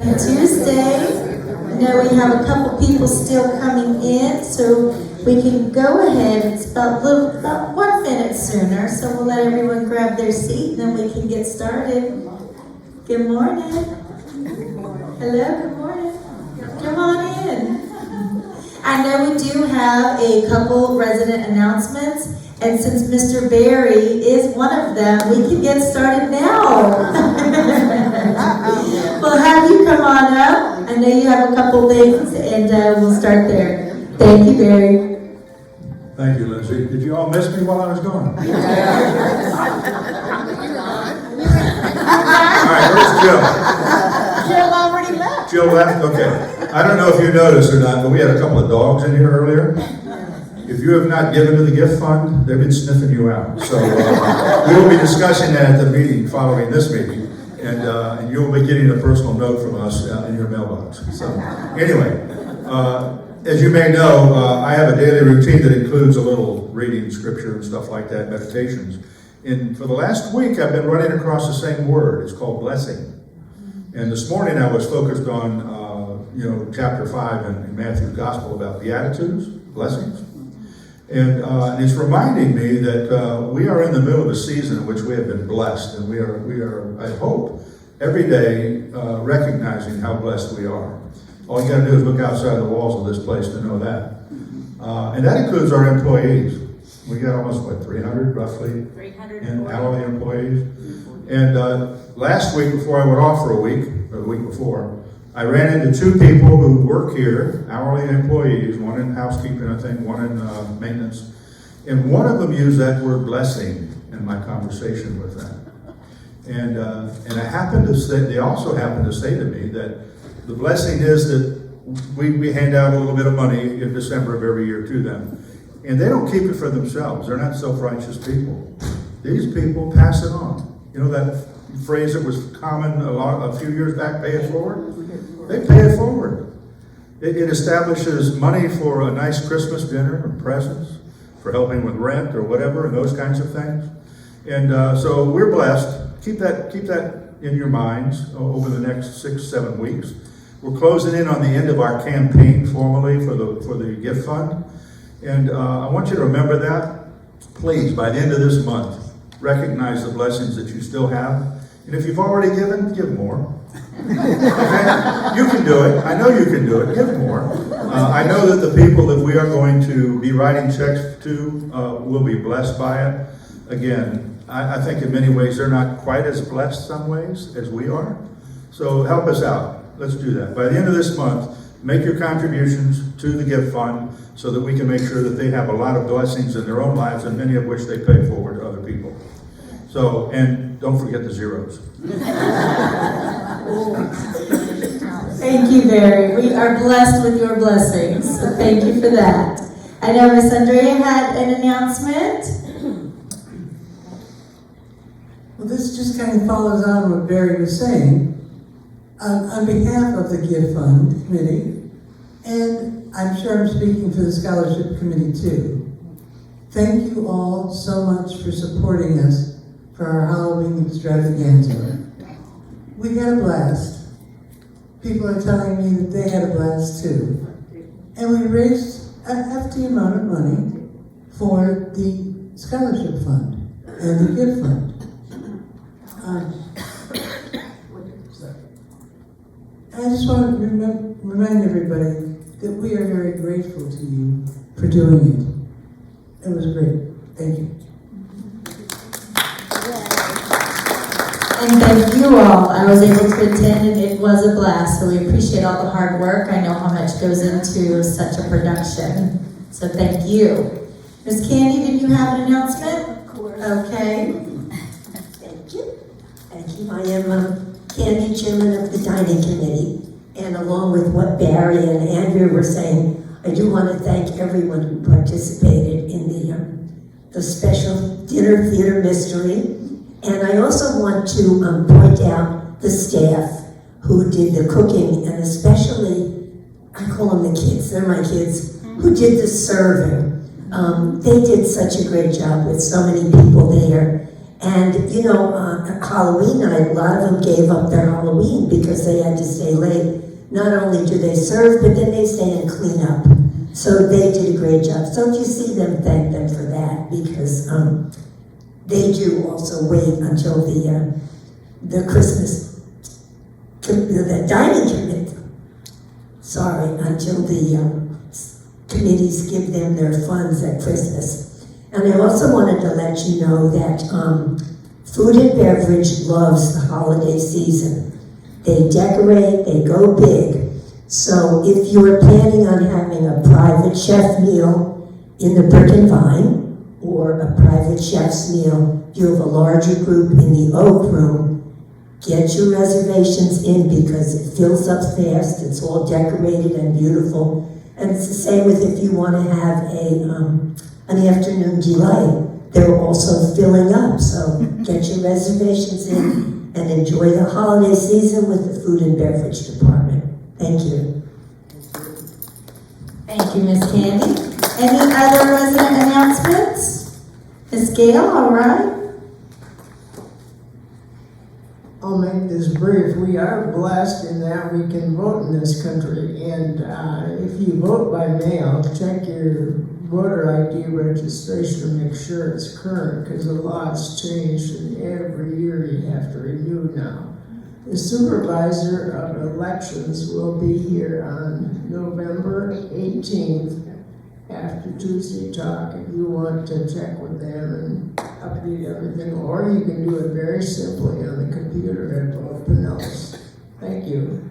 Tuesday. I know we have a couple people still coming in, so we can go ahead. It's about 1 minute sooner, so we'll let everyone grab their seat and then we can get started. Good morning. Hello, good morning. Come on in. I know we do have a couple resident announcements, and since Mr. Barry is one of them, we can get started now. We'll have you come on up. I know you have a couple things, and we'll start there. Thank you, Barry. Thank you, Lindsay. Did you all miss me while I was gone? All right, where's Jill? Jill already left. Jill left? Okay. I don't know if you noticed or not, but we had a couple of dogs in here earlier. If you have not given to the gift fund, they've been sniffing you out. So we will be discussing that at the meeting following this meeting. And you'll be getting a personal note from us in your mailbox. So anyway, as you may know, I have a daily routine that includes a little reading scripture and stuff like that, meditations. And for the last week, I've been running across the same word. It's called blessing. And this morning I was focused on, chapter 5 in Matthew's Gospel about Beatitudes, blessings. And it's reminding me that we are in the middle of a season in which we have been blessed, and we are, I hope, every day recognizing how blessed we are. All you got to do is look outside the walls of this place to know that. And that includes our employees. We got almost, 300 roughly? 300 in hourly employees. And last week, before I went off for a week, or the week before, I ran into two people who work here, hourly employees, one in housekeeping, I think, one in maintenance. And one of them used that word blessing in my conversation with them. And I happened to say, they also happened to say to me that the blessing is that we hand out a little bit of money in December of every year to them. And they don't keep it for themselves. They're not self-righteous people. These people pass it on. You know that phrase that was common a few years back, pay it forward? They pay it forward. It establishes money for a nice Christmas dinner or presents, for helping with rent or whatever, and those kinds of things. And so we're blessed. Keep that in your minds over the next 6-7 weeks. We're closing in on the end of our campaign formally for the gift fund. And I want you to remember that. Please, by the end of this month, recognize the blessings that you still have. And if you've already given, give more. Okay? You can do it. I know you can do it. Give more. I know that the people that we are going to be writing checks to will be blessed by it. Again, I think in many ways they're not quite as blessed some ways as we are. So help us out. Let's do that. By the end of this month, make your contributions to the gift fund so that we can make sure that they have a lot of blessings in their own lives, and many of which they pay forward to other people. So, and don't forget the zeros. Thank you, Barry. We are blessed with your blessings, so thank you for that. I know Miss Andrea had an announcement. Well, this just kind of follows on what Barry was saying. On behalf of the Gift Fund Committee, and I'm sure I'm speaking for the Scholarship Committee too, thank you all so much for supporting us for our Halloween extravaganza. We had a blast. People are telling me that they had a blast too. And we raised a hefty amount of money for the Scholarship Fund and the Gift Fund. I just want to remind everybody that we are very grateful to you for doing it. It was great. Thank you. And thank you all. I was able to attend and it was a blast, so we appreciate all the hard work. I know how much goes into such a production, so thank you. Miss Candy, did you have an announcement? Of course. Okay. Thank you. Thank you. I am Candy, Chairman of the Dining Committee, and along with what Barry and Andrew were saying, I do want to thank everyone who participated in the special dinner theater mystery. And I also want to point out the staff who did the cooking, and especially, I call them the kids, they're my kids, who did the serving. They did such a great job with so many people there. And, you know, on Halloween night, a lot of them gave up their Halloween because they had to stay late. Not only do they serve, but then they stay and clean up. So they did a great job. So if you see them, thank them for that, because they do also wait until the Christmas, the dining committee, until the committees give them their funds at Christmas. And I also wanted to let you know that Food and Beverage loves the holiday season. They decorate, they go big. So if you're planning on having a private chef meal in the Brick and Vine, or a private chef's meal, if you have a larger group in the Oak Room, get your reservations in because it fills up fast, it's all decorated and beautiful. And it's the same with if you want to have an afternoon delight. They're also filling up, so get your reservations in and enjoy the holiday season with the Food and Beverage Department. Thank you. Thank you, Miss Candy. Any other resident announcements? Ms. Gail, all right. I'll make this brief. We are blessed in that we can vote in this country, and if you vote by mail, check your voter ID registration to make sure it's current, because the law's changed and every year you have to renew now. The supervisor of elections will be here on November 18th after Tuesday talk if you want to check with them and update everything, or you can do it very simply on the computer at both Pinellas. Thank you.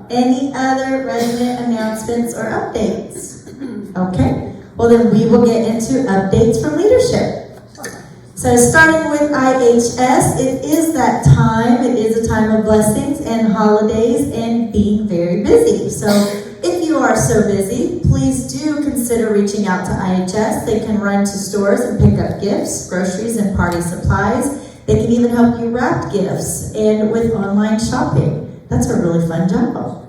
Any other resident announcements or updates? Okay, well then we will get into updates from leadership. So starting with IHS, it is that time. It is a time of blessings and holidays and being very busy. So if you are so busy, please do consider reaching out to IHS. They can run to stores and pick up gifts, groceries, and party supplies. They can even help you wrap gifts and with online shopping. That's a really fun job.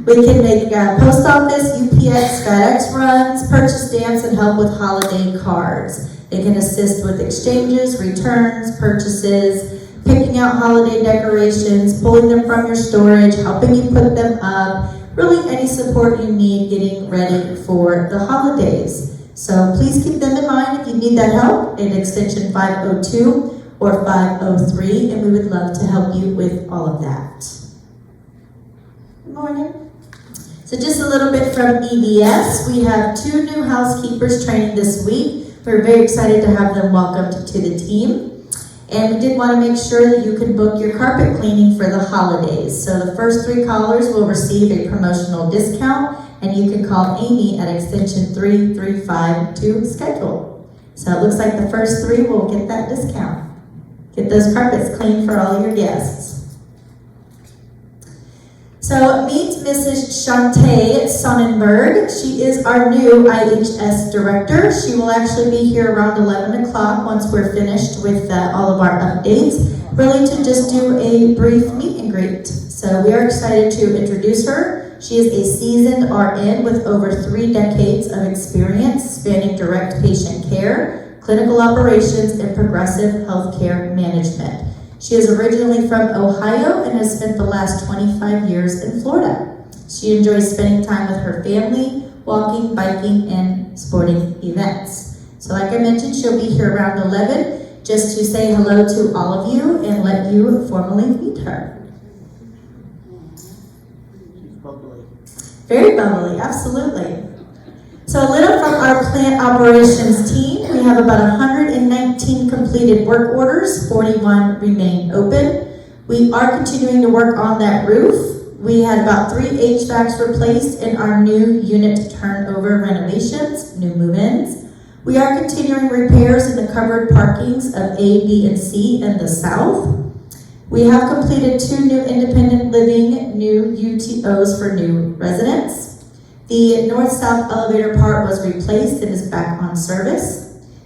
We can make post office, UPS, FedEx runs, purchase stamps, and help with holiday cards. They can assist with exchanges, returns, purchases, picking out holiday decorations, pulling them from your storage, helping you put them up, really any support you need getting ready for the holidays. So please keep them in mind if you need that help at extension 502 or 503, and we would love to help you with all of that. Good morning. So just a little bit from EVS. We have 2 new housekeepers training this week. We're very excited to have them welcomed to the team. And we did want to make sure that you can book your carpet cleaning for the holidays. So the first 3 callers will receive a promotional discount, and you can call Amy at extension 335 to schedule. So it looks like the first 3 will get that discount. Get those carpets clean for all your guests. So meet Mrs. Shantae Sonnenberg. She is our new IHS director. She will actually be here around 11 o'clock once we're finished with all of our updates, really to just do a brief meet and greet. So we are excited to introduce her. She is a seasoned RN with over 3 decades of experience spanning direct patient care, clinical operations, and progressive healthcare management. She is originally from Ohio and has spent the last 25 years in Florida. She enjoys spending time with her family, walking, biking, and sporting events. So like I mentioned, she'll be here around 11 just to say hello to all of you and let you formally meet her. Very bubbly, absolutely. So a little from our plant operations team. We have about 119 completed work orders, 41 remain open. We are continuing to work on that roof. We had about 3 HVACs replaced in our new unit turnover renovations, new move-ins. We are continuing repairs in the covered parkings of A, B, and C in the south. We have completed 2 new independent living, new UTOs for new residents. The north-south elevator part was replaced and is back on service.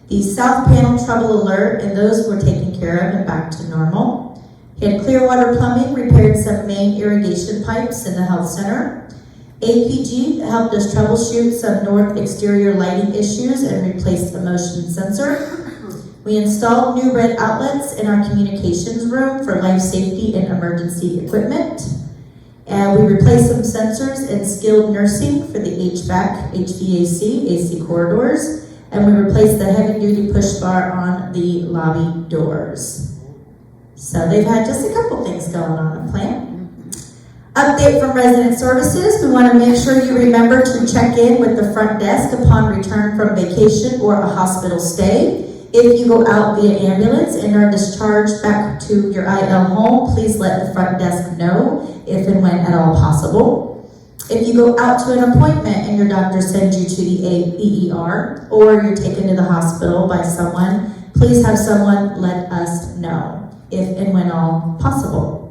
The south panel trouble alert, and those were taken care of and back to normal. He had Clearwater Plumbing repaired some main irrigation pipes in the health center. APG helped us troubleshoot some north exterior lighting issues and replaced the motion sensor. We installed new red outlets in our communications room for life safety and emergency equipment. And we replaced some sensors in skilled nursing for the HVAC, HVAC, AC corridors. And we replaced the heavy-duty push bar on the lobby doors. So they've had just a couple things going on in plant. Update from resident services. We want to make sure you remember to check in with the front desk upon return from vacation or a hospital stay. If you go out via ambulance and are discharged back to your IL home, please let the front desk know if and when at all possible. If you go out to an appointment and your doctor sends you to the EER or you're taken to the hospital by someone, please have someone let us know if and when all possible.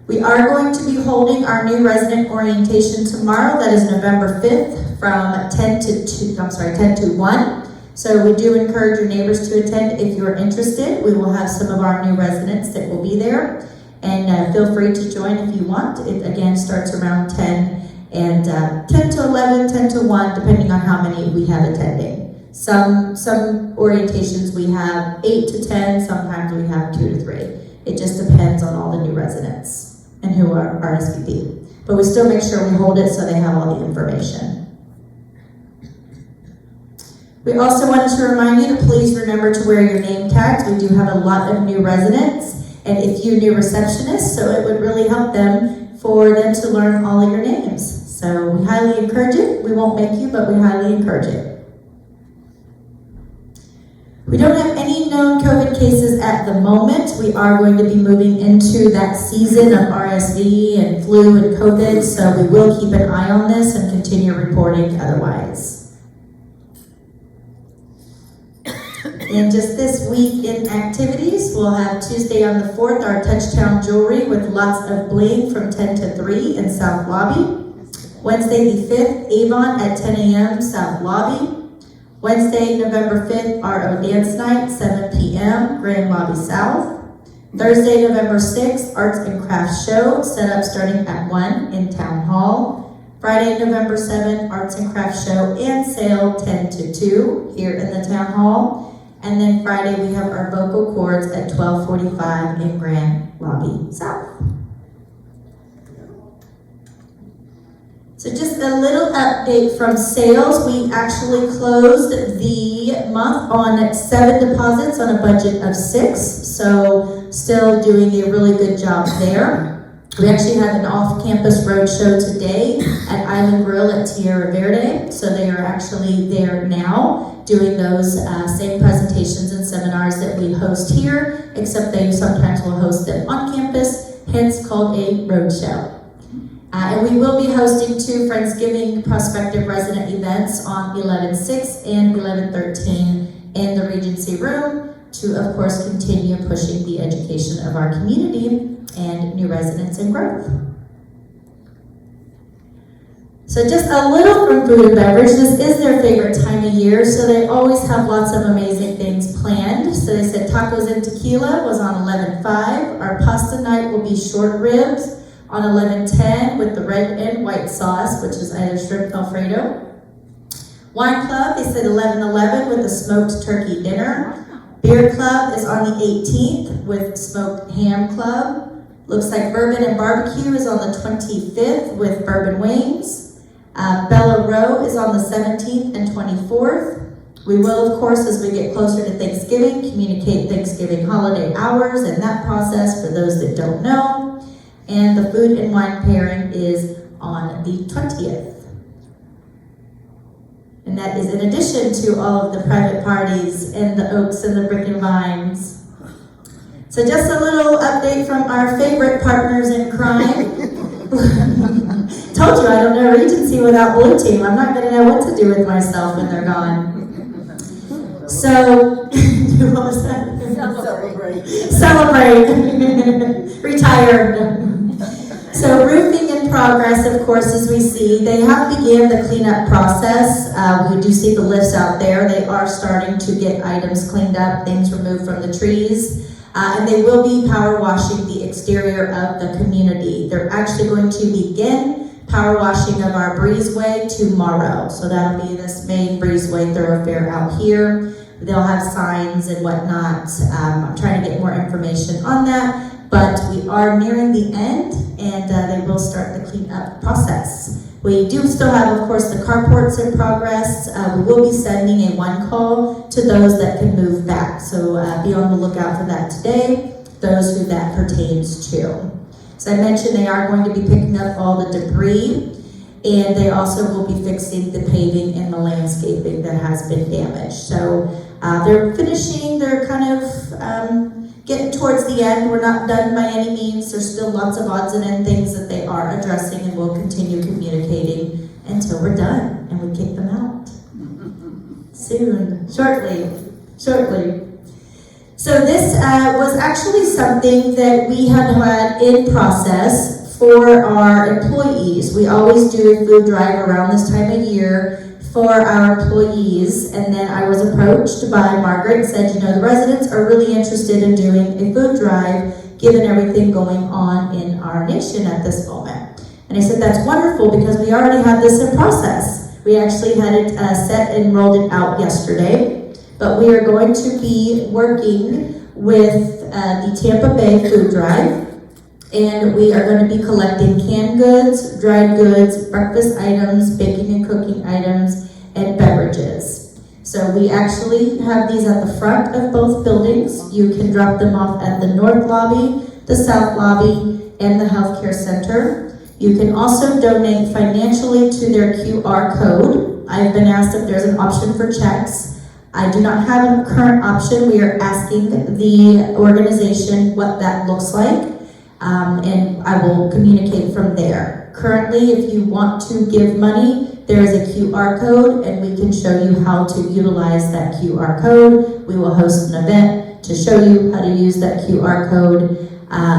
We are going to be holding our new resident orientation tomorrow. That is November 5th from 10 to 1. So we do encourage your neighbors to attend if you're interested. We will have some of our new residents that will be there. And feel free to join if you want. It again starts around 10 and 10 to 11, 10 to 1, depending on how many we have attending. Some orientations we have 8 to 10, sometimes we have 2 to 3. It just depends on all the new residents and who are RSVP. But we still make sure we hold it so they have all the information. We also wanted to remind you to please remember to wear your name tags. We do have a lot of new residents and a few new receptionists, so it would really help them for them to learn all of your names. So we highly encourage it. We won't make you, but we highly encourage it. We don't have any known COVID cases at the moment. We are going to be moving into that season of RSV and flu and COVID, so we will keep an eye on this and continue reporting otherwise. And just this week in activities, we'll have Tuesday on the 4th, our Touchtown Jewelry with lots of bling from 10 to 3 in South Lobby. Wednesday the 5th, Avon at 10 a.m. South Lobby. Wednesday, November 5th, RO Dance Night, 7 p.m., Grand Lobby South. Thursday, November 6th, Arts and Crafts Show, set up starting at 1 in Town Hall. Friday, November 7th, Arts and Crafts Show and sale 10 to 2 here in the Town Hall. And then Friday, we have our vocal cords at 12:45 in Grand Lobby South. So just a little update from sales. We actually closed the month on 7 deposits on a budget of 6. So still doing a really good job there. We actually have an off-campus roadshow today at Island Grill at Tierra Verde. So they are actually there now doing those same presentations and seminars that we host here, except they sometimes will host them on campus, hence called a roadshow. And we will be hosting 2 Friendsgiving prospective resident events on 11/6 and 11/13 in the Regency Room to, of course, continue pushing the education of our community and new residents and growth. So just a little from food and beverage. This is their favorite time of year, so they always have lots of amazing things planned. So they said tacos and tequila was on 11/5. Our pasta night will be short ribs on 11/10 with the red and white sauce, which is either shrimp Alfredo. Wine Club, they said 11/11 with the smoked turkey dinner. Beer Club is on the 18th with smoked ham club. Looks like Bourbon and Barbecue is on the 25th with bourbon wings. Bella Row is on the 17th and 24th. We will, of course, as we get closer to Thanksgiving, communicate Thanksgiving holiday hours and that process for those that don't know. And the food and wine pairing is on the 20th. And that is in addition to all of the private parties and the Oaks and the Brick and Vines. So just a little update from our favorite partners in crime. Told you I don't know Regency without Blue Team. I'm not gonna know what to do with myself when they're gone. So, what was that? Celebrate. Retired. So roofing in progress, of course, as we see. They have began the cleanup process. We do see the lifts out there. They are starting to get items cleaned up, things removed from the trees. And they will be power washing the exterior of the community. They're actually going to begin power washing of our breezeway tomorrow. So that'll be this main breezeway thoroughfare out here. They'll have signs and whatnot. I'm trying to get more information on that, but we are nearing the end, and they will start the cleanup process. We do still have, of course, the carports in progress. We will be sending a one call to those that can move back. So be on the lookout for that today, those who that pertains to. So I mentioned they are going to be picking up all the debris, and they also will be fixing the paving and the landscaping that has been damaged. So they're finishing, they're kind of getting towards the end. We're not done by any means. There's still lots of odds and ends things that they are addressing, and we'll continue communicating until we're done and we kick them out. Soon, shortly. So this was actually something that we had in process for our employees. We always do a food drive around this time of year for our employees, and then I was approached by Margaret and said, you know, the residents are really interested in doing a food drive given everything going on in our nation at this moment. And I said, that's wonderful, because we already have this in process. We actually had it set and rolled it out yesterday, but we are going to be working with the Tampa Bay Food Drive, and we are going to be collecting canned goods, dried goods, breakfast items, baking and cooking items, and beverages. So we actually have these at the front of both buildings. You can drop them off at the north lobby, the south lobby, and the healthcare center. You can also donate financially to their QR code. I've been asked if there's an option for checks. I do not have a current option. We are asking the organization what that looks like. And I will communicate from there. Currently, if you want to give money, there is a QR code, and we can show you how to utilize that QR code. We will host an event to show you how to use that QR code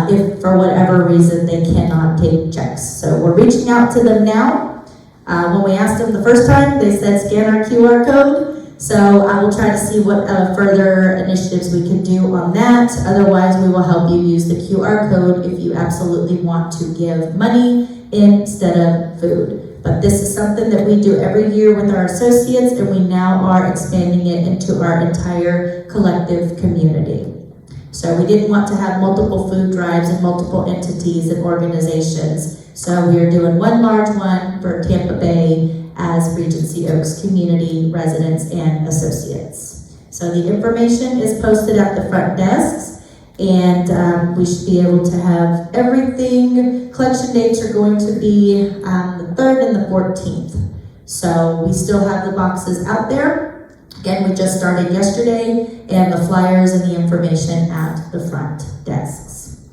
if for whatever reason they cannot take checks. So we're reaching out to them now. When we asked them the first time, they said scan our QR code. So I will try to see what further initiatives we can do on that. Otherwise, we will help you use the QR code if you absolutely want to give money instead of food. But this is something that we do every year with our associates, and we now are expanding it into our entire collective community. So we didn't want to have multiple food drives and multiple entities and organizations. So we are doing one large one for Tampa Bay as Regency Oaks community residents and associates. So the information is posted at the front desks, and we should be able to have everything. Collection dates are going to be the 3rd and the 14th. So we still have the boxes out there. Again, we just started yesterday, and the flyers and the information at the front desks.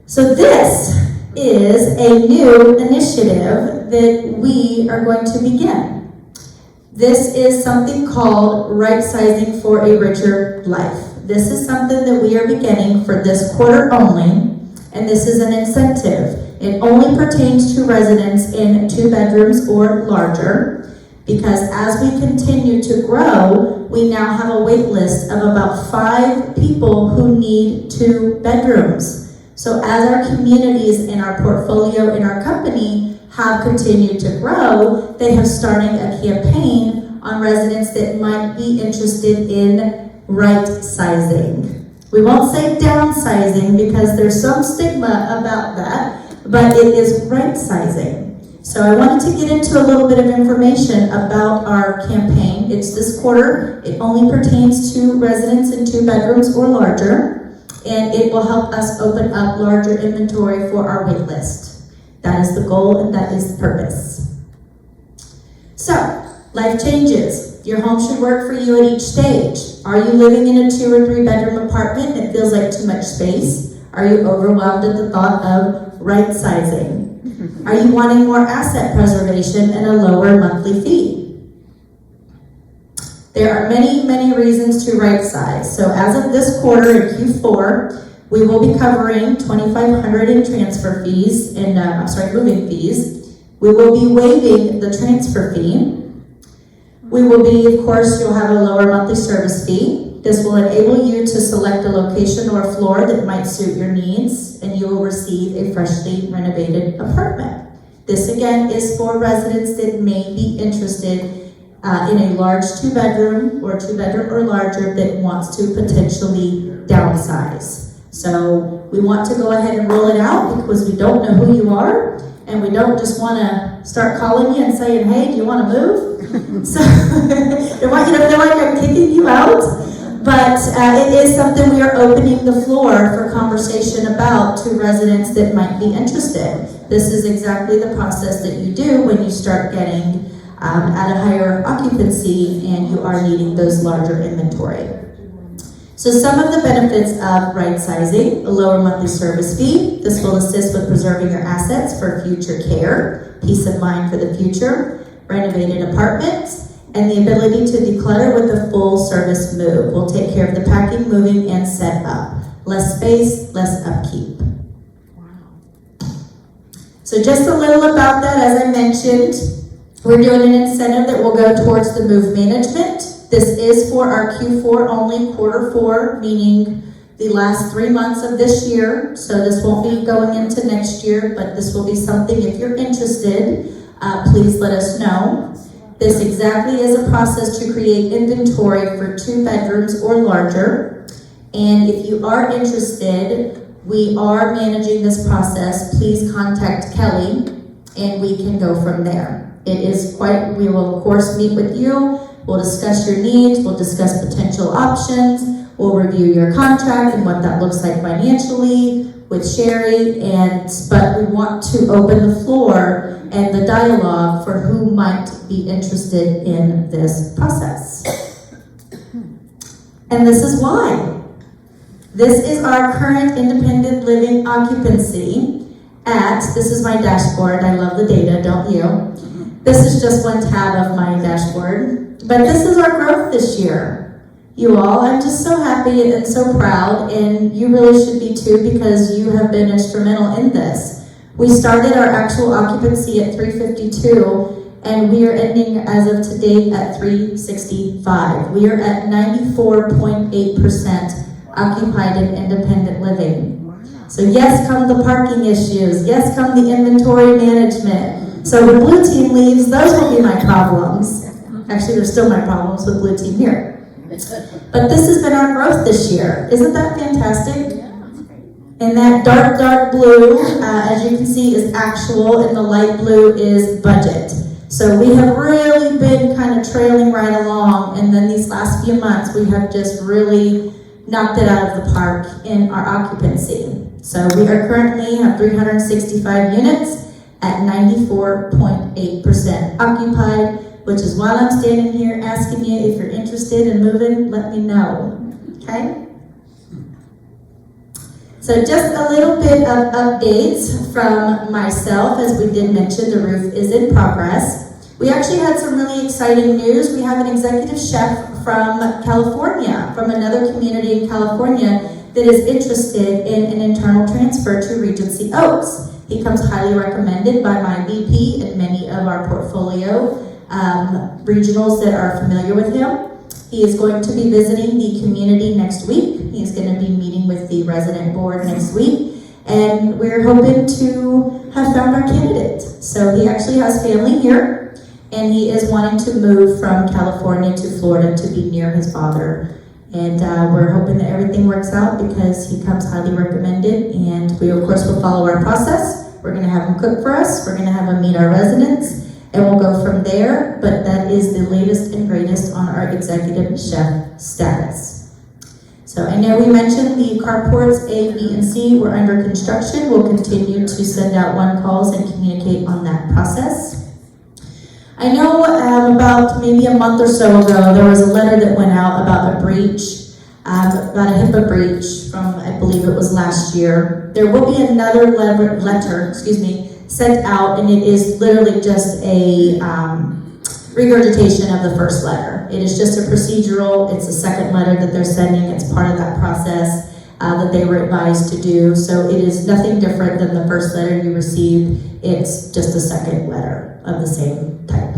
So this is a new initiative that we are going to begin. This is something called Right Sizing for a Richer Life. This is something that we are beginning for this quarter only, and this is an incentive. It only pertains to residents in 2 bedrooms or larger, because as we continue to grow, we now have a wait list of about 5 people who need 2 bedrooms. So as our communities in our portfolio in our company have continued to grow, they have started a campaign on residents that might be interested in right sizing. We won't say downsizing because there's some stigma about that, but it is right sizing. So I wanted to get into a little bit of information about our campaign. It's this quarter. It only pertains to residents in 2 bedrooms or larger. And it will help us open up larger inventory for our wait list. That is the goal, and that is the purpose. So, life changes. Your home should work for you at each stage. Are you living in a 2 or 3 bedroom apartment that feels like too much space? Are you overwhelmed at the thought of right sizing? Are you wanting more asset preservation and a lower monthly fee? There are many, many reasons to right size. So as of this quarter in Q4, we will be covering $2,500 in transfer fees and moving fees. We will be waiving the transfer fee. We will be, of course, you'll have a lower monthly service fee. This will enable you to select a location or floor that might suit your needs, and you will receive a freshly renovated apartment. This again is for residents that may be interested in a large 2-bedroom or 2-bedroom or larger that wants to potentially downsize. So we want to go ahead and roll it out because we don't know who you are, and we don't just want to start calling you and saying, hey, do you want to move? So I want you to feel like I'm kicking you out, but it is something we are opening the floor for conversation about to residents that might be interested. This is exactly the process that you do when you start getting at a higher occupancy and you are needing those larger inventory. So some of the benefits of right sizing: a lower monthly service fee. This will assist with preserving your assets for future care, peace of mind for the future, renovated apartments, and the ability to declutter with a full service move. We'll take care of the packing, moving, and set up. Less space, less upkeep. So just a little about that, as I mentioned, we're doing an incentive that will go towards the move management. This is for our Q4 only, Q4, meaning the last 3 months of this year. So this won't be going into next year, but this will be something, if you're interested, please let us know. This exactly is a process to create inventory for 2 bedrooms or larger. And if you are interested, we are managing this process. Please contact Kelly and we can go from there. It is we will of course meet with you. We'll discuss your needs. We'll discuss potential options. We'll review your contract and what that looks like financially with Sherry. But we want to open the floor and the dialogue for who might be interested in this process. And this is why. This is our current independent living occupancy this is my dashboard. I love the data, don't you? This is just one tab of my dashboard. But this is our growth this year. You all, I'm just so happy and so proud, and you really should be too because you have been instrumental in this. We started our actual occupancy at 352, and we are ending as of today at 365. We are at 94.8% occupied in independent living. So yes, come the parking issues. Yes, come the inventory management. So when Blue Team leaves, those will be my problems. Actually, they're still my problems with Blue Team here. But this has been our growth this year. Isn't that fantastic? And that dark, dark blue, as you can see, is actual, and the light blue is budget. So we have really been kind of trailing right along, and then these last few months, we have just really knocked it out of the park in our occupancy. So we are currently have 365 units at 94.8% occupied, which is why I'm standing here asking you if you're interested in moving, let me know, okay? So just a little bit of updates from myself. As we did mention, the roof is in progress. We actually had some really exciting news. We have an executive chef from California, from another community in California that is interested in an internal transfer to Regency Oaks. He comes highly recommended by my VP and many of our portfolio regionals that are familiar with him. He is going to be visiting the community next week. He's going to be meeting with the resident board next week, and we're hoping to have found our candidate. So he actually has family here, and he is wanting to move from California to Florida to be near his father. And we're hoping that everything works out because he comes highly recommended, and we of course will follow our process. We're going to have him cook for us. We're going to have him meet our residents, and we'll go from there. But that is the latest and greatest on our executive chef status. So I know we mentioned the carports A, B, and C were under construction. We'll continue to send out one calls and communicate on that process. I know about maybe a month or so ago, there was a letter that went out about a breach, about a HIPAA breach from, I believe it was last year. There will be another letter, sent out, and it is literally just a regurgitation of the first letter. It is just a procedural, it's a second letter that they're sending. It's part of that process that they were advised to do. So it is nothing different than the first letter you received. It's just a second letter of the same type.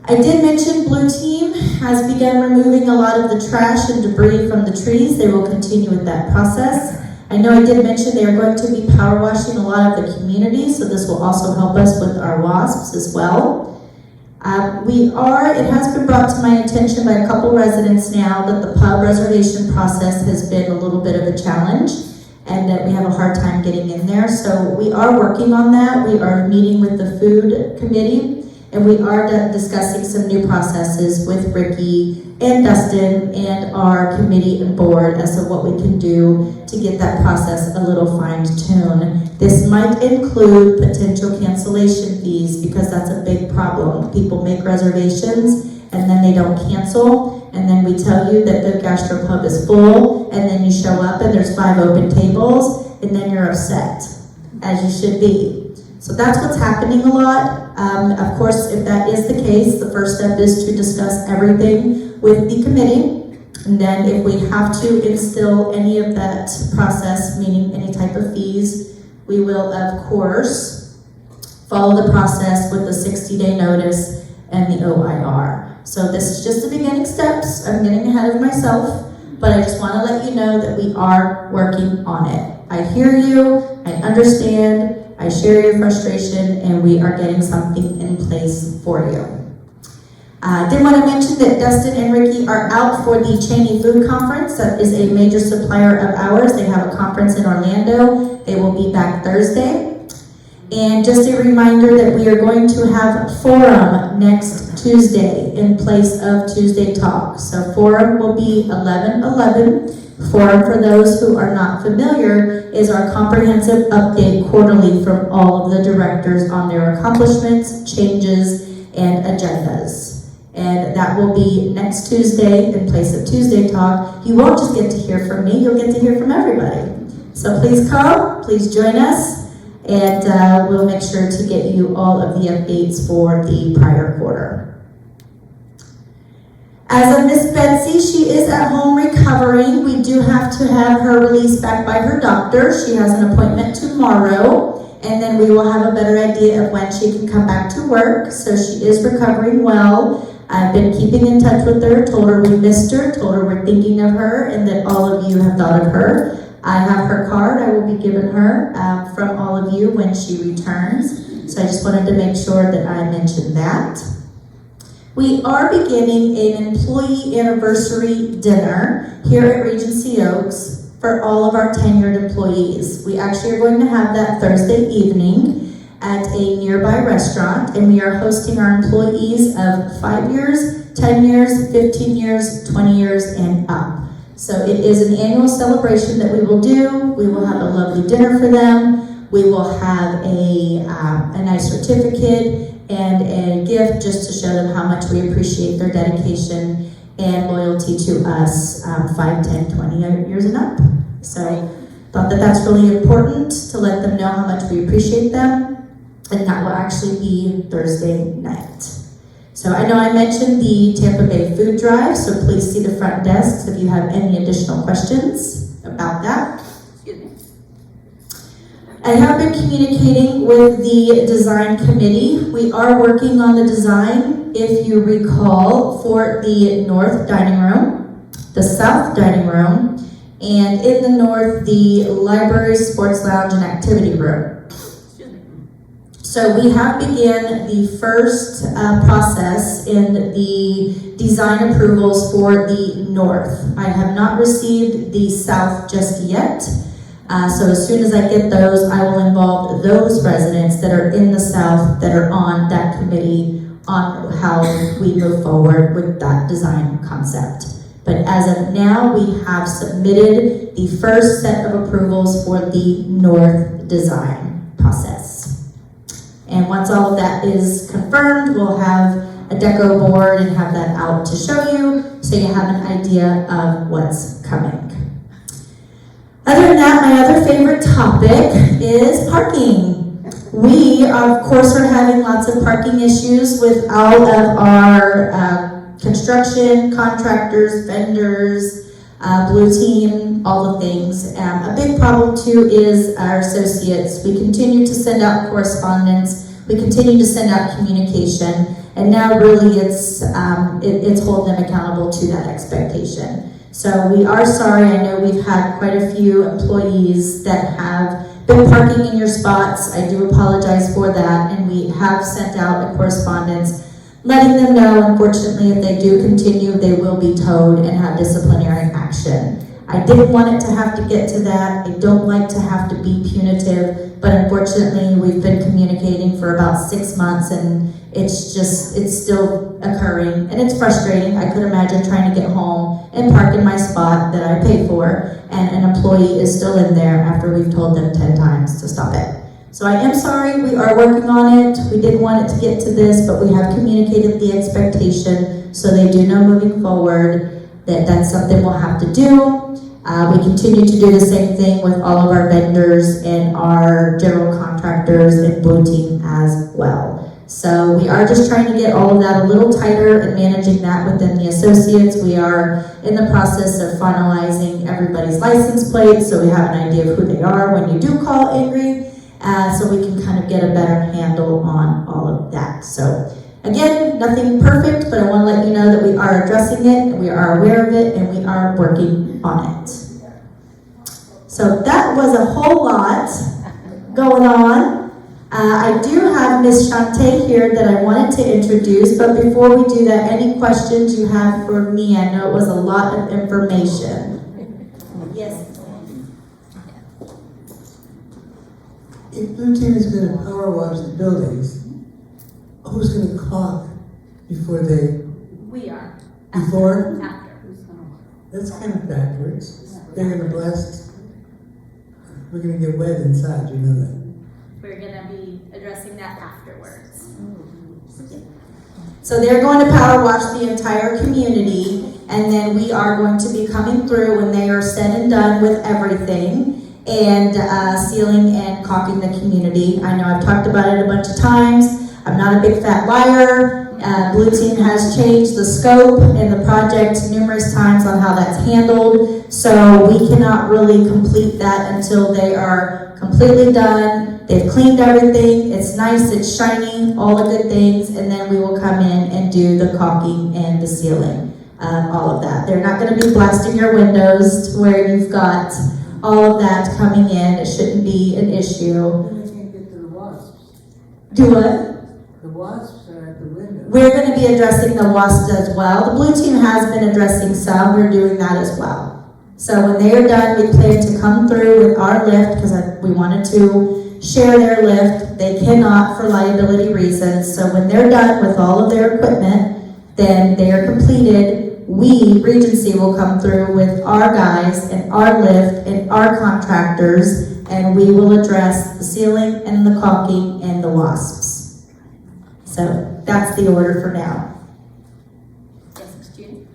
I did mention Blue Team has begun removing a lot of the trash and debris from the trees. They will continue with that process. I know I did mention they are going to be power washing a lot of the community, so this will also help us with our wasps as well. It has been brought to my attention by a couple residents now that the pub reservation process has been a little bit of a challenge and that we have a hard time getting in there. So we are working on that. We are meeting with the food committee and we are discussing some new processes with Ricky and Dustin and our committee and board as to what we can do to get that process a little fine-tuned. This might include potential cancellation fees because that's a big problem. People make reservations and then they don't cancel, and then we tell you that the gastropub is full, and then you show up and there's 5 open tables, and then you're upset, as you should be. So that's what's happening a lot. Of course, if that is the case, the first step is to discuss everything with the committee. And then if we have to instill any of that process, meaning any type of fees, we will, of course, follow the process with the 60-day notice and the OIR. So this is just the beginning steps. I'm getting ahead of myself, but I just want to let you know that we are working on it. I hear you, I understand, I share your frustration, and we are getting something in place for you. I did want to mention that Dustin and Ricky are out for the Cheney Food Conference. That is a major supplier of ours. They have a conference in Orlando. They will be back Thursday. And just a reminder that we are going to have Forum next Tuesday in place of Tuesday Talk. So Forum will be 11/11. Forum, for those who are not familiar, is our comprehensive update quarterly from all of the directors on their accomplishments, changes, and agendas. And that will be next Tuesday in place of Tuesday Talk. You won't just get to hear from me, you'll get to hear from everybody. So please come, please join us, and we'll make sure to get you all of the updates for the prior quarter. As of Miss Betsy, she is at home recovering. We do have to have her released back by her doctor. She has an appointment tomorrow, and then we will have a better idea of when she can come back to work. So she is recovering well. I've been keeping in touch with her, told her we missed her, told her we're thinking of her, and that all of you have thought of her. I have her card I will be giving her from all of you when she returns. So I just wanted to make sure that I mentioned that. We are beginning an employee anniversary dinner here at Regency Oaks for all of our tenured employees. We actually are going to have that Thursday evening at a nearby restaurant, and we are hosting our employees of 5 years, 10 years, 15 years, 20 years, and up. So it is an annual celebration that we will do. We will have a lovely dinner for them. We will have a nice certificate and a gift just to show them how much we appreciate their dedication and loyalty to us 5, 10, 20 years and up. So thought that that's really important to let them know how much we appreciate them. And that will actually be Thursday night. So I know I mentioned the Tampa Bay Food Drive, so please see the front desks if you have any additional questions about that. I have been communicating with the design committee. We are working on the design, if you recall, for the north dining room, the south dining room, and in the north, the library, sports lounge, and activity room. So we have begun the first process in the design approvals for the north. I have not received the south just yet. So as soon as I get those, I will involve those residents that are in the south that are on that committee on how we move forward with that design concept. But as of now, we have submitted the first set of approvals for the north design process. And once all of that is confirmed, we'll have a deco board and have that out to show you so you have an idea of what's coming. Other than that, my other favorite topic is parking. We, of course, are having lots of parking issues with all of our construction, contractors, vendors, Blue Team, all the things. A big problem too is our associates. We continue to send out correspondence We continue to send out communication, and now really it's holding them accountable to that expectation. So we are sorry. I know we've had quite a few employees that have been parking in your spots. I do apologize for that, and we have sent out a correspondence letting them know, unfortunately, if they do continue, they will be towed and have disciplinary action. I didn't want it to have to get to that. I don't like to have to be punitive, but unfortunately, we've been communicating for about 6 months, and it's still occurring, and it's frustrating. I could imagine trying to get home and park in my spot that I pay for, and an employee is still in there after we've told them 10 times to stop it. So I am sorry, we are working on it. We didn't want it to get to this, but we have communicated the expectation, so they do know moving forward that that's something we'll have to do. We continue to do the same thing with all of our vendors and our general contractors and Blue Team as well. So we are just trying to get all of that a little tighter and managing that within the associates. We are in the process of finalizing everybody's license plates, so we have an idea of who they are when you do call angry, so we can kind of get a better handle on all of that. So again, nothing perfect, but I want to let you know that we are addressing it, and we are aware of it, and we are working on it. So that was a whole lot going on. I do have Miss Shantae here that I wanted to introduce, but before we do that, any questions you have for me? I know it was a lot of information. Yes. If Blue Team is going to power wash the buildings, who's going to caulk before they, We are. before? After. That's kind of backwards. They're going to blast, we're going to get wet inside, you know that. We're gonna be addressing that afterwards. So they're going to power wash the entire community, and then we are going to be coming through when they are said and done with everything, and sealing and caulking the community. I know I've talked about it a bunch of times. I'm not a big fat liar. Blue Team has changed the scope and the project numerous times on how that's handled, so we cannot really complete that until they are completely done. They've cleaned everything, it's nice, it's shiny, all the good things, and then we will come in and do the caulking and the sealing, all of that. They're not going to be blasting your windows to where you've got all of that coming in. It shouldn't be an issue. They can't get to the wasps. Do what? The wasps are at the window. We're going to be addressing the wasps as well. The Blue Team has been addressing some. We're doing that as well. So when they are done, we plan to come through with our lift, because we wanted to share their lift. They cannot for liability reasons. So when they're done with all of their equipment, then they are completed. We, Regency, will come through with our guys and our lift and our contractors, and we will address the sealing and the caulking and the wasps. So that's the order for now. Yes, Judy?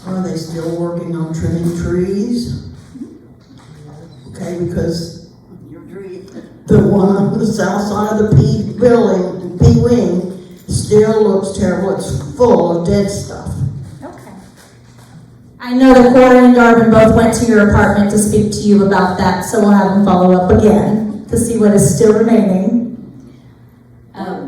Are they still working on trimming trees? Okay, because the one on the south side of the P building, P wing, still looks terrible. It's full of dead stuff. Okay. I know the Corey and Darwin both went to your apartment to speak to you about that, so we'll have them follow up again to see what is still remaining.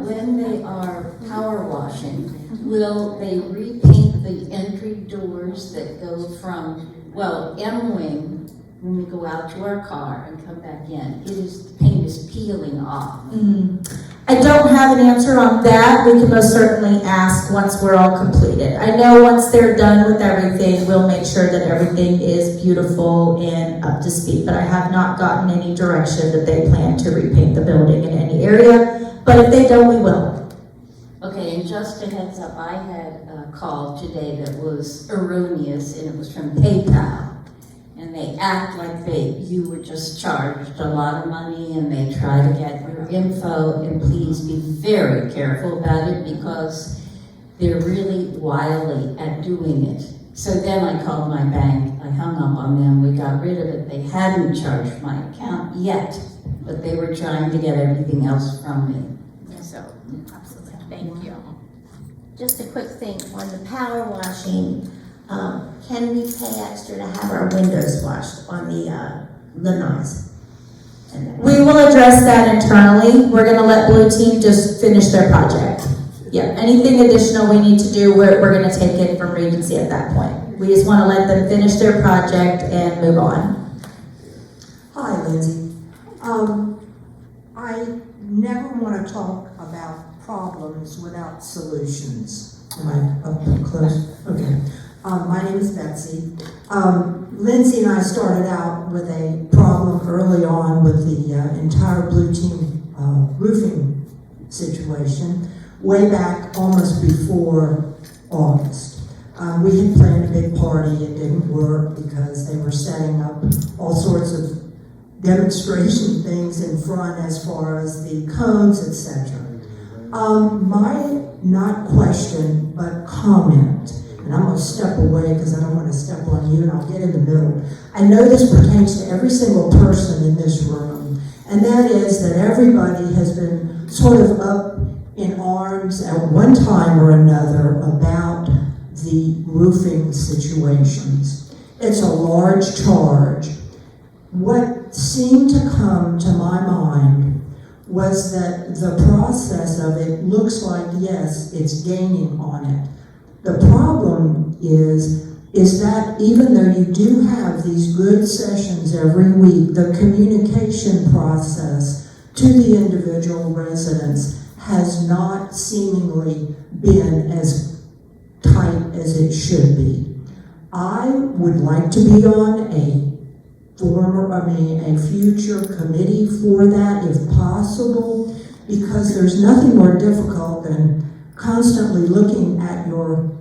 When they are power washing, will they repaint the entry doors that go from, well, M wing, when we go out to our car and come back in? The paint is peeling off. I don't have an answer on that. We can most certainly ask once we're all completed. I know once they're done with everything, we'll make sure that everything is beautiful and up to speed, but I have not gotten any direction that they plan to repaint the building in any area, but if they don't, we will. Okay, and just a heads up, I had a call today that was erroneous, and it was from PayPal. And they act like you were just charged a lot of money, and they try to get your info, and please be very careful about it, because they're really wily at doing it. So then I called my bank, I hung up on them, we got rid of it. They hadn't charged my account yet, but they were trying to get everything else from me. So, absolutely. Thank you. Just a quick thing, on the power washing, can we pay extra to have our windows washed on the lanais? We will address that internally. We're gonna let Blue Team just finish their project. Yeah, anything additional we need to do, we're gonna take it from Regency at that point. We just wanna let them finish their project and move on. Hi, Lindsay. I never want to talk about problems without solutions. Am I up close? Okay. My name is Betsy. Lindsay and I started out with a problem early on with the entire Blue Team roofing situation, way back almost before August. We had planned a big party, it didn't work because they were setting up all sorts of demonstration things in front as far as the cones, etc. My not question, but comment, and I'm gonna step away because I don't want to step on you and I'll get in the middle. I know this pertains to every single person in this room, and that is that everybody has been sort of up in arms at one time or another about the roofing situations. It's a large charge. What seemed to come to my mind was that the process of it looks like, yes, it's gaining on it. The problem is that even though you do have these good sessions every week, the communication process to the individual residents has not seemingly been as tight as it should be. I would like to be on a future committee for that if possible, because there's nothing more difficult than constantly looking at your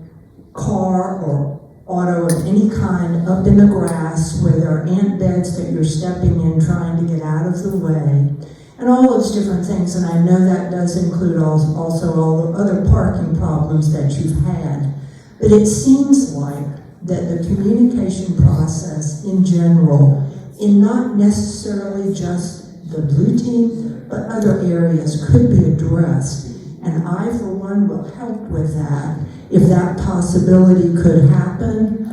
car or auto of any kind up in the grass where there are ant beds that you're stepping in trying to get out of the way, and all those different things. And I know that does include also all the other parking problems that you've had. But it seems like that the communication process in general, in not necessarily just the Blue Team, but other areas, could be addressed. And I, for one, will help with that if that possibility could happen,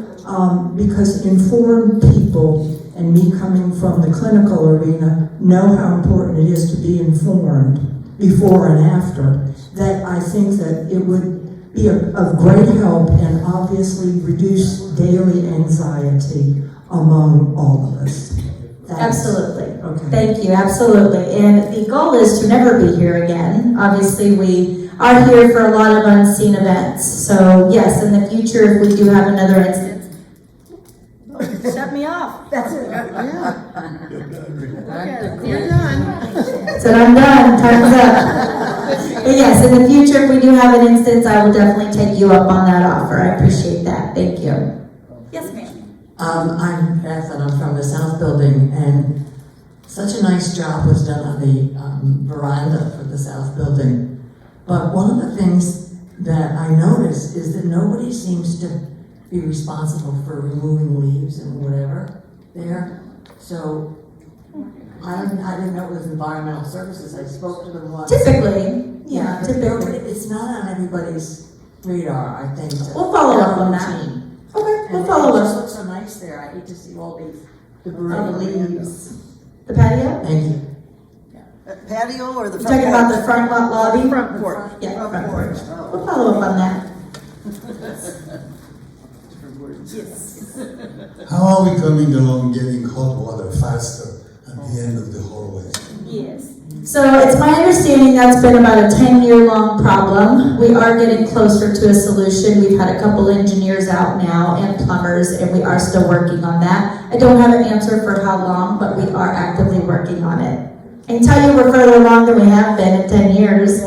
because informed people, and me coming from the clinical arena, know how important it is to be informed before and after. That I think that it would be of great help and obviously reduce daily anxiety among all of us. Absolutely. Okay. Thank you, absolutely. And the goal is to never be here again. Obviously, we are here for a lot of unseen events. So yes, in the future, if we do have another instance. Shut me off. That's it. You're done. So I'm done, time's up. But yes, in the future, if we do have an instance, I will definitely take you up on that offer. I appreciate that. Thank you. Yes, ma'am. I'm Beth, and I'm from the South Building, and such a nice job was done on the veranda for the South Building. But one of the things that I noticed is that nobody seems to be responsible for removing leaves and whatever there. So I didn't know it was environmental services. I spoke to them once. Typically, yeah, But typically. it's not on everybody's radar, I think. We'll follow up on that. Routine. Okay, we'll And follow it just up. looks so nice there. I hate to see all these debris. Oh, the leaves. The patio? Thank you. Patio or the You're talking about the front lot lobby? Front porch. Yeah, front porch. We'll follow up on that. How are we coming along getting hot water faster at the end of the hallway? Yes. So it's my understanding that's been about a 10-year-long problem. We are getting closer to a solution. We've had a couple engineers out now and plumbers, and we are still working on that. I don't have an answer for how long, but we are actively working on it. I can tell you we're further along than we have been in 10 years.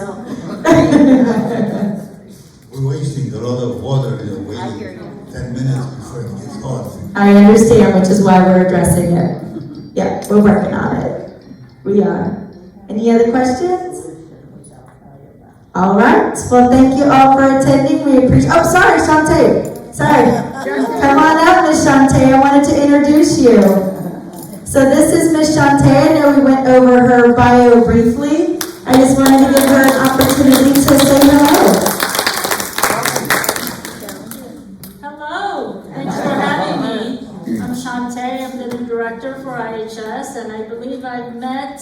We're wasting a lot of water, waiting 10 minutes before it gets hot. I understand, which is why we're addressing it. Yeah, we're working on it. We are. Any other questions? All right. Well, thank you all for attending. We appreciate. Oh, sorry, Shantae. Sorry. Come on up, Miss Shantae. I wanted to introduce you. So this is Miss Shantae. I know we went over her bio briefly. I just wanted to give her an opportunity to say hello. Hello, thanks for having me. I'm Shantae, I've been in director for IHS, and I believe I've met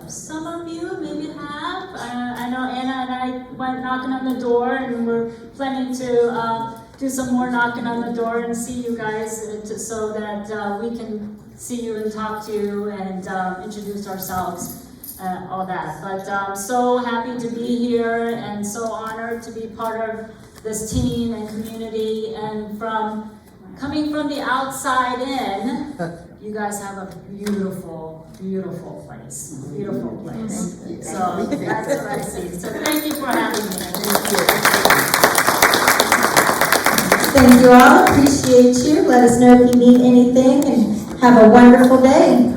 some of you, maybe have. I know Anna and I went knocking on the door, and we're planning to do some more knocking on the door and see you guys so that we can see you and talk to you and introduce ourselves, all that. But I'm so happy to be here and so honored to be part of this team and community, and coming from the outside in, you guys have a beautiful, beautiful place. Beautiful place. So that's what I see. So thank you for having me. Thank you all, appreciate you. Let us know if you need anything, and have a wonderful day.